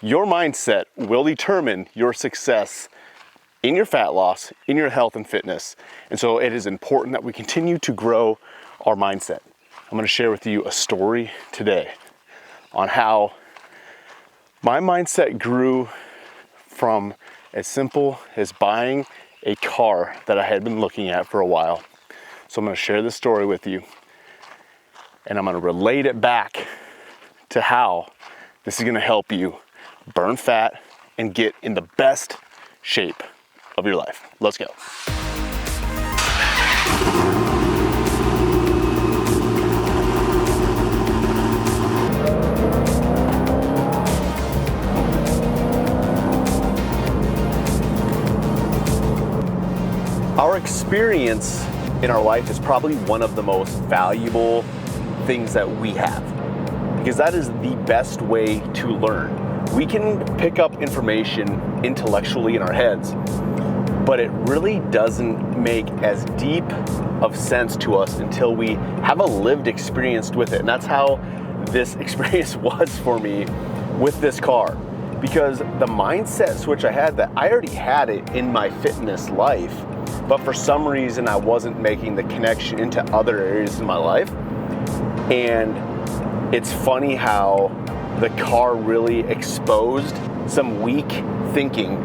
Your mindset will determine your success in your fat loss, in your health and fitness. And so it is important that we continue to grow our mindset. I'm going to share with you a story today on how my mindset grew from as simple as buying a car that I had been looking at for a while. So I'm going to share this story with you, and I'm going to relate it back to how this is going to help you burn fat and get in the best shape of your life. Let's go. Our experience in our life is probably one of the most valuable things that we have, because that is the best way to learn. We can pick up information intellectually in our heads, but it really doesn't make as deep of sense to us until we have a lived experience with it. And that's how this experience was for me with this car, because the mindset switch I had, that I already had it in my fitness life, but for some reason I wasn't making the connection into other areas in my life. And it's funny how the car really exposed some weak thinking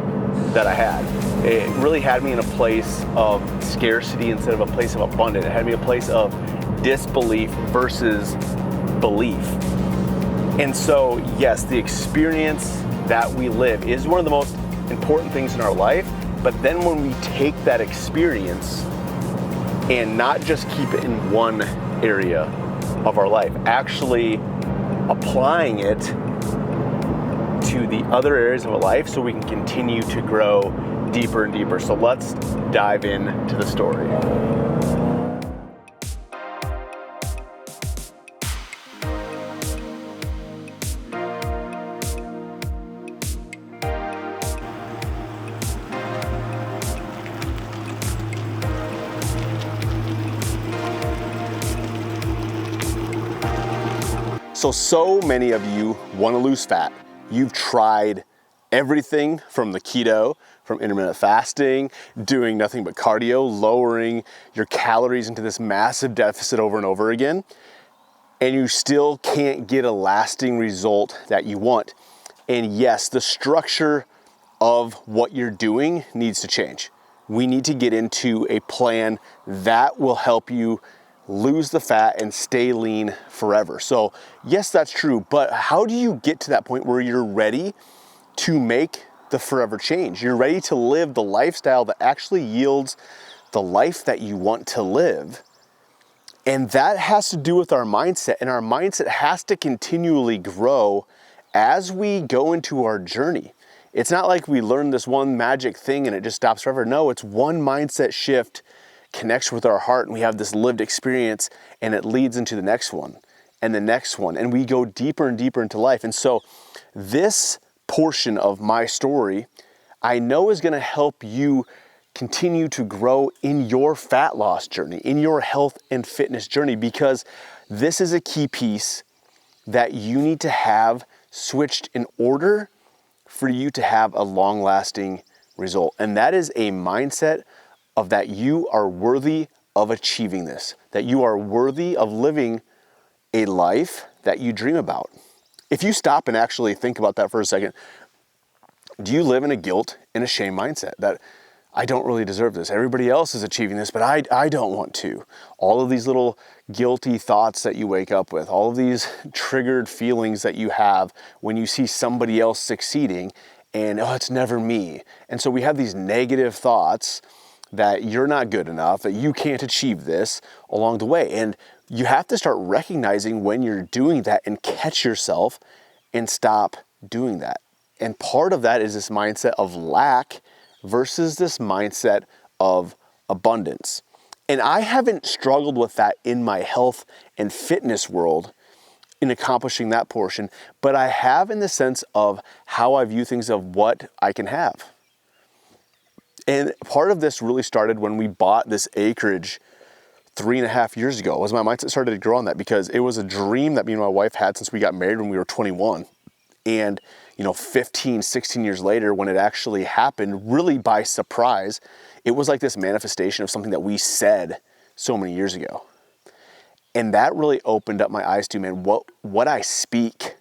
that I had. It really had me in a place of scarcity instead of a place of abundance. It had me in a place of disbelief versus belief. And so, yes, the experience that we live is one of the most important things in our life. But then when we take that experience and not just keep it in one area of our life, actually applying it to the other areas of our life so we can continue to grow deeper and deeper. So let's dive into the story. So many of you want to lose fat. You've tried everything from the keto, from intermittent fasting, doing nothing but cardio, lowering your calories into this massive deficit over and over again, and you still can't get a lasting result that you want. And yes, the structure of what you're doing needs to change. We need to get into a plan that will help you lose the fat and stay lean forever. So yes, that's true, but how do you get to that point where you're ready to make the forever change? You're ready to live the lifestyle that actually yields the life that you want to live. And that has to do with our mindset, and our mindset has to continually grow as we go into our journey. It's not like we learn this one magic thing and it just stops forever. No, it's one mindset shift connects with our heart, and we have this lived experience, and it leads into the next one and the next one, and we go deeper and deeper into life. And so this portion of my story, I know, is going to help you continue to grow in your fat loss journey, in your health and fitness journey, because this is a key piece that you need to have switched in order for you to have a long-lasting result. And that is a mindset of that you are worthy of achieving this, that you are worthy of living a life that you dream about. If you stop and actually think about that for a second, do you live in a guilt and a shame mindset that I don't really deserve this? Everybody else is achieving this, but I don't want to. All of these little guilty thoughts that you wake up with, all of these triggered feelings that you have when you see somebody else succeeding, and oh, it's never me. And so we have these negative thoughts that you're not good enough, that you can't achieve this along the way. And you have to start recognizing when you're doing that and catch yourself and stop doing that. And part of that is this mindset of lack versus this mindset of abundance. And I haven't struggled with that in my health and fitness world in accomplishing that portion, but I have in the sense of how I view things of what I can have. And part of this really started when we bought this acreage 3.5 years ago. Was my mindset started to grow on that, because it was a dream that me and my wife had since we got married when we were 21. And 15, 16 years later, when it actually happened, really by surprise, it was like this manifestation of something that we said so many years ago. And that really opened up my eyes to, man, what I speak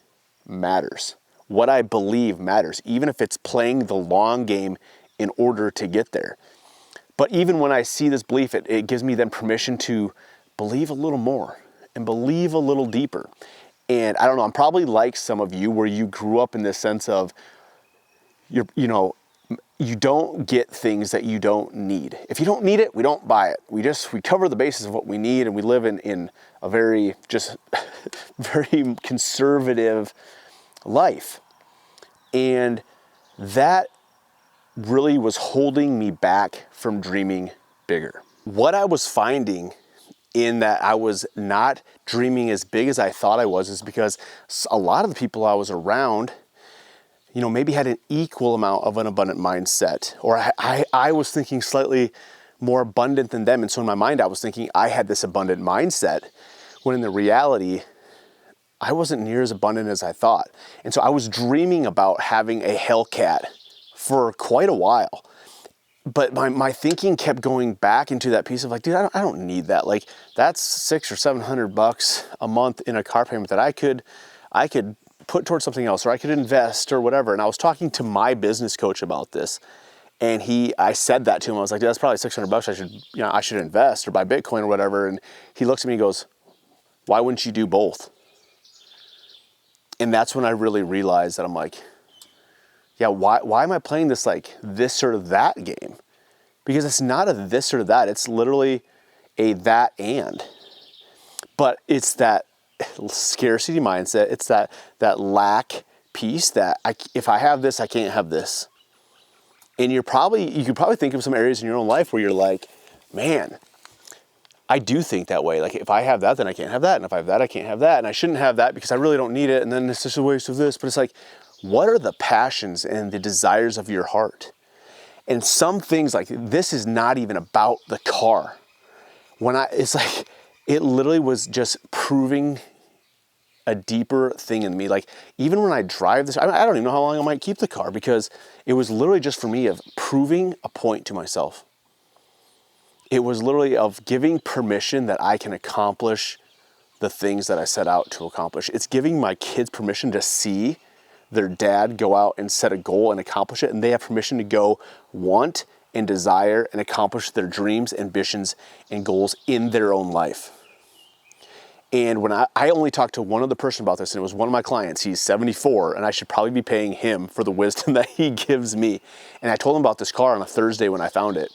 matters. What I believe matters, even if it's playing the long game in order to get there. But even when I see this belief, it gives me then permission to believe a little more and believe a little deeper. And I don't know, I'm probably like some of you where you grew up in this sense of, you don't get things that you don't need. If you don't need it, we don't buy it. We cover the basis of what we need, and we live in a very very conservative life. And that really was holding me back from dreaming bigger. What I was finding in that I was not dreaming as big as I thought I was is because a lot of the people I was around, maybe had an equal amount of an abundant mindset, or I was thinking slightly more abundant than them. And so in my mind, I was thinking I had this abundant mindset, when in the reality, I wasn't near as abundant as I thought. And so I was dreaming about having a Hellcat for quite a while. But my thinking kept going back into that piece of like, dude, I don't need that. Like, that's $600 or $700 a month in a car payment that I could put towards something else, or I could invest or whatever. And I was talking to my business coach about this, and I said that to him. I was like, dude, that's probably $600. I should invest or buy Bitcoin or whatever. And he looks at me and goes, why wouldn't you do both? And that's when I really realized that I'm like, yeah, why am I playing this or that game? Because it's not a this or that. It's literally a that and. But it's that scarcity mindset. It's that lack piece that if I have this, I can't have this. And you could probably think of some areas in your own life where you're like, man, I do think that way. Like, if I have that, then I can't have that. And if I have that, I can't have that. And I shouldn't have that because I really don't need it. And then it's just a waste of this. But it's like, what are the passions and the desires of your heart? And some things, like, this is not even about the car. It's like, it literally was just proving a deeper thing in me. Like, even when I drive this, I don't even know how long I might keep the car, because it was literally just for me of proving a point to myself. It was literally of giving permission that I can accomplish the things that I set out to accomplish. It's giving my kids permission to see their dad go out and set a goal and accomplish it, and they have permission to go want and desire and accomplish their dreams, ambitions, and goals in their own life. And when I only talked to one other person about this, and it was one of my clients. He's 74, and I should probably be paying him for the wisdom that he gives me. And I told him about this car on a Thursday when I found it.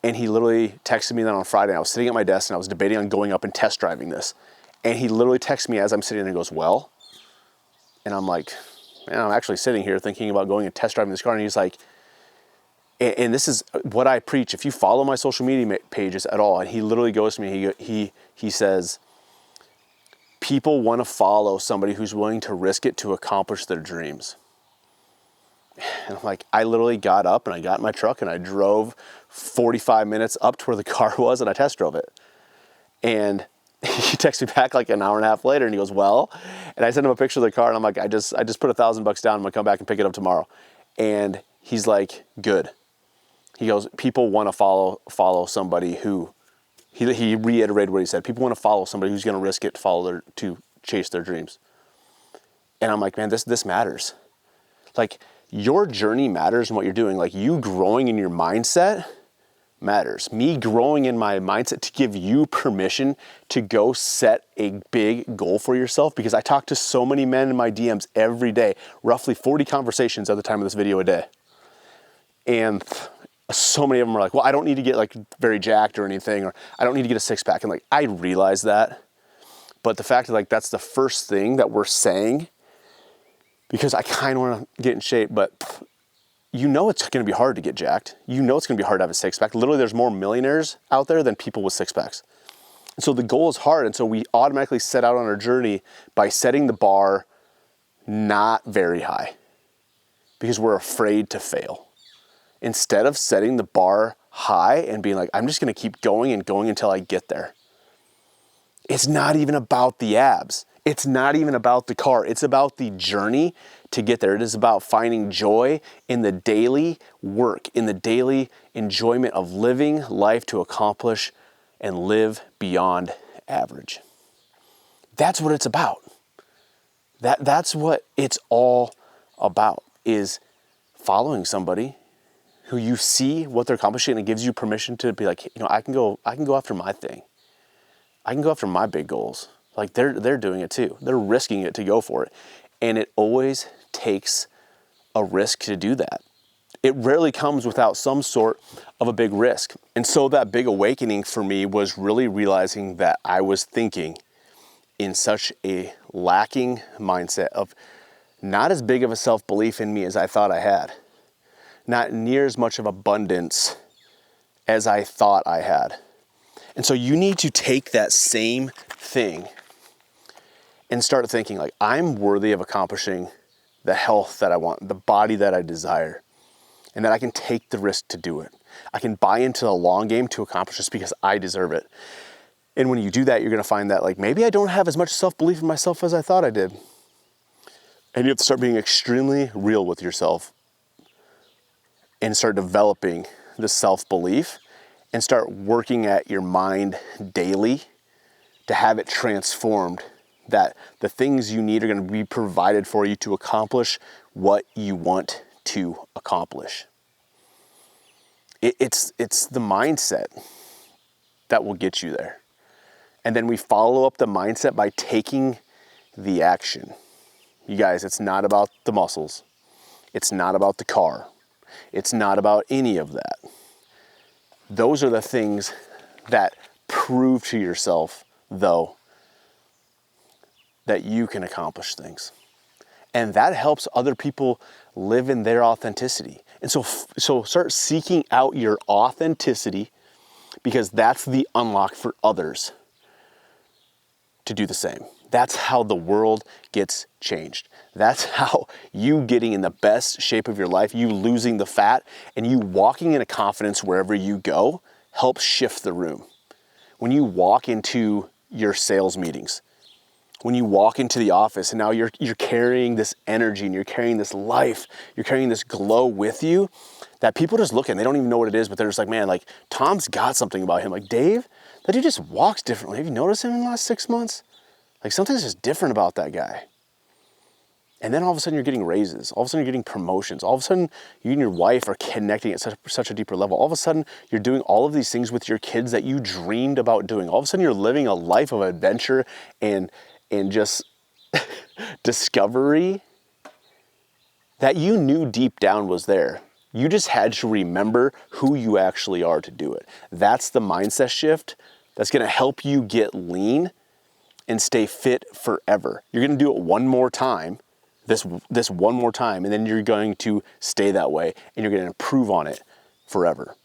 And he literally texted me then on Friday. I was sitting at my desk and I was debating on going up and test driving this. And he literally texted me as I'm sitting there and goes, well? And I'm like, man, I'm actually sitting here thinking about going and test driving this car. And he's like, and this is what I preach. If you follow my social media pages at all, and he literally goes to me, he says, people want to follow somebody who's willing to risk it to accomplish their dreams. And I'm like, I literally got up and I got in my truck and I drove 45 minutes up to where the car was and I test drove it. And he texts me back like an hour and a half later and he goes, well, and I sent him a picture of the car and I'm like, I just put $1,000 down. I'm gonna come back and pick it up tomorrow. And he's like, good. He goes, people want to follow somebody who, he reiterated what he said. People want to follow somebody who's going to risk it to chase their dreams. And I'm like, man, this matters. Like, your journey matters in what you're doing. Like, you growing in your mindset matters. Me growing in my mindset to give you permission to go set a big goal for yourself, because I talk to so many men in my DMs every day, roughly 40 conversations at the time of this video a day. And so many of them are like, well, I don't need to get like very jacked or anything, or I don't need to get a six pack. And like, I realize that, but the fact that like, that's the first thing that we're saying, because I kind of want to get in shape, but you know, it's going to be hard to get jacked. You know, it's going to be hard to have a six pack. Literally, there's more millionaires out there than people with six packs. And so the goal is hard. And so we automatically set out on our journey by setting the bar not very high, because we're afraid to fail. Instead of setting the bar high and being like, I'm just going to keep going and going until I get there. It's not even about the abs. It's not even about the car. It's about the journey to get there. It is about finding joy in the daily work, in the daily enjoyment of living life to accomplish and live beyond average. That's what it's about. That's what it's all about, is following somebody who you see what they're accomplishing, and it gives you permission to be like, I can go after my thing. I can go after my big goals. Like they're doing it too. They're risking it to go for it. And it always takes a risk to do that. It rarely comes without some sort of a big risk. And so that big awakening for me was really realizing that I was thinking in such a lacking mindset of not as big of a self-belief in me as I thought I had. Not near as much of abundance as I thought I had. And so you need to take that same thing and start thinking like, I'm worthy of accomplishing the health that I want, the body that I desire, and that I can take the risk to do it. I can buy into the long game to accomplish this because I deserve it. And when you do that, you're gonna find that like, maybe I don't have as much self-belief in myself as I thought I did. And you have to start being extremely real with yourself and start developing the self-belief and start working at your mind daily to have it transformed, that the things you need are going to be provided for you to accomplish what you want to accomplish. It's the mindset that will get you there. And then we follow up the mindset by taking the action. You guys, it's not about the muscles. It's not about the car. It's not about any of that. Those are the things that prove to yourself, though, that you can accomplish things. And that helps other people live in their authenticity. And so start seeking out your authenticity, because that's the unlock for others to do the same. That's how the world gets changed. That's how you getting in the best shape of your life, you losing the fat, and you walking in a confidence wherever you go helps shift the room. When you walk into your sales meetings, when you walk into the office and now you're carrying this energy and you're carrying this life, you're carrying this glow with you, that people just look at and they don't even know what it is, but they're just like, man, like Tom's got something about him. Like Dave, that dude just walks differently. Have you noticed him in the last 6 months? Like something's just different about that guy. And then all of a sudden you're getting raises. All of a sudden you're getting promotions. All of a sudden you and your wife are connecting at such a deeper level. All of a sudden you're doing all of these things with your kids that you dreamed about doing. All of a sudden you're living a life of adventure and just discovery that you knew deep down was there. You just had to remember who you actually are to do it. That's the mindset shift that's gonna help you get lean and stay fit forever. You're gonna do it one more time, this one more time, and then you're going to stay that way and you're gonna improve on it forever.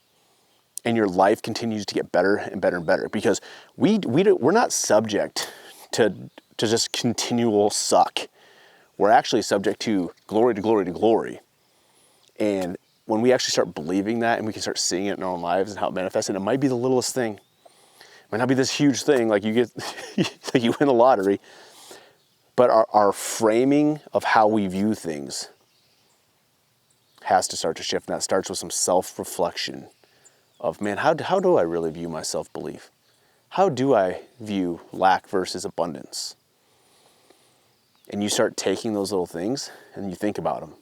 And your life continues to get better and better and better, because we're not subject to just continual suck. We're actually subject to glory to glory to glory. And when we actually start believing that and we can start seeing it in our own lives and how it manifests, and it might be the littlest thing. It might not be this huge thing like you get, like you win the lottery, but our framing of how we view things has to start to shift. And that starts with some self-reflection of, man, how do I really view my self-belief? How do I view lack versus abundance? And you start taking those little things and you think about them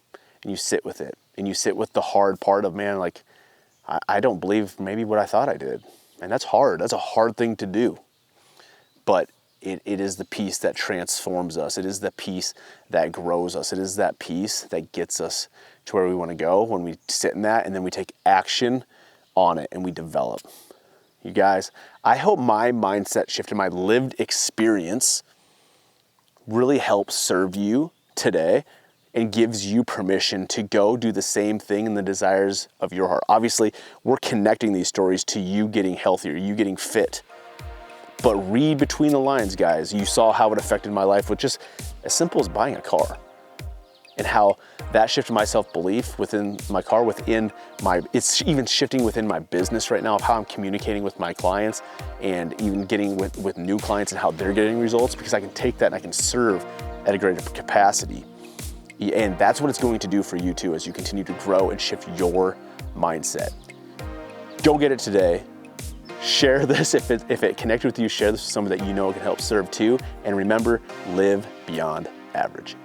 and you sit with it and you sit with the hard part of, man, like, I don't believe maybe what I thought I did. And that's hard. That's a hard thing to do. But it is the piece that transforms us. It is the piece that grows us. It is that piece that gets us to where we want to go when we sit in that, and then we take action on it and we develop. You guys, I hope my mindset shift and my lived experience really helps serve you today and gives you permission to go do the same thing in the desires of your heart. Obviously, we're connecting these stories to you getting healthier, you getting fit. But read between the lines, guys. You saw how it affected my life with just as simple as buying a car, and how that shifted my self-belief within my car, it's even shifting within my business right now of how I'm communicating with my clients and even getting with new clients and how they're getting results, because I can take that and I can serve at a greater capacity. And that's what it's going to do for you too as you continue to grow and shift your mindset. Go get it today. Share this if it connected with you. Share this with someone that you know can help serve too. And remember, live beyond average.